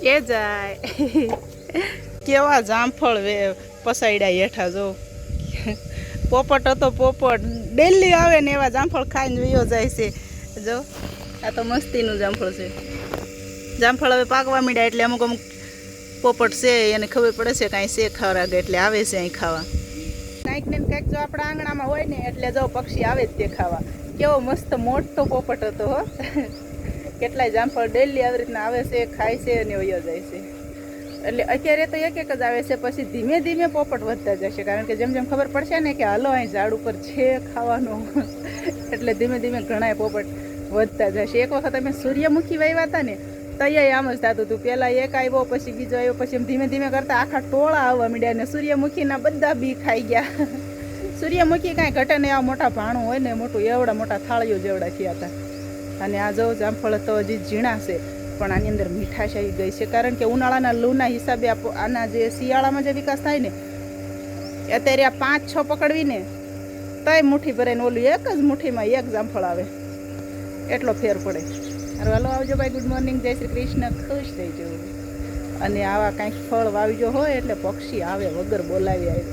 એ જાય કેવા જામફળ પસાડ્યા હેઠા જો પોપટ હતો પોપટ ડેલી આવે ને એવા જામફળ ખાઈને વયો જાય છે જો આ તો મસ્તીનું જામફળ છે જામફળ હવે પાકવા માંડ્યા એટલે અમુક અમુક પોપટ છે એને ખબર પડે છે કાંઈ છે ખવરાગે એટલે આવે છે અહીં ખાવા કાંઈક ને કાંઈક જો આપણા આંગણામાં હોય ને એટલે જો પક્ષી આવે જ તે ખાવા કેવો મસ્ત મોટો પોપટ હતો હો કેટલાય જામફળ ડેલી આવી રીતના આવે છે ખાય છે અને વયો જાય છે એટલે અત્યારે તો એક જ આવે છે પછી ધીમે ધીમે પોપટ વધતા જશે કારણ કે જેમ જેમ ખબર પડશે ને કે હાલો અહીં ઝાડ ઉપર છે ખાવાનું એટલે ધીમે ધીમે ઘણા પોપટ વધતા જશે એક વખત અમે સૂર્યમુખી વાવ્યા હતા ને તૈયાર આમ જ થતું હતું પહેલાં એક આવ્યો પછી બીજો આવ્યો પછી એમ ધીમે ધીમે કરતાં આખા ટોળા આવવા માંડ્યા ને સૂર્યમુખીના બધા બી ખાઈ ગયા સૂર્યમુખી કાંઈ ઘટે ને આ મોટા ભાણું હોય ને મોટું એવડા મોટા થાળીઓ જેવડા થયા હતા અને આ જો જામફળ તો હજી ઝીણા છે પણ આની અંદર મીઠાશ આવી ગઈ છે કારણ કે ઉનાળાના લૂના હિસાબે આના જે શિયાળામાં જે વિકાસ થાય ને અત્યારે આ 5-6 પકડવીને તોય મુઠ્ઠી ભરાઈને ઓલું એક જ મુઠ્ઠીમાં એક જામફળ આવે એટલો ફેર પડે. હાલો આવજો ભાઈ, ગુડ મોર્નિંગ, જય શ્રી કૃષ્ણ, ખુશ થઈજો. અને આવા કાંઈક ફળ વાવીજો હોય એટલે પક્ષી આવે વગર બોલાવી આવે.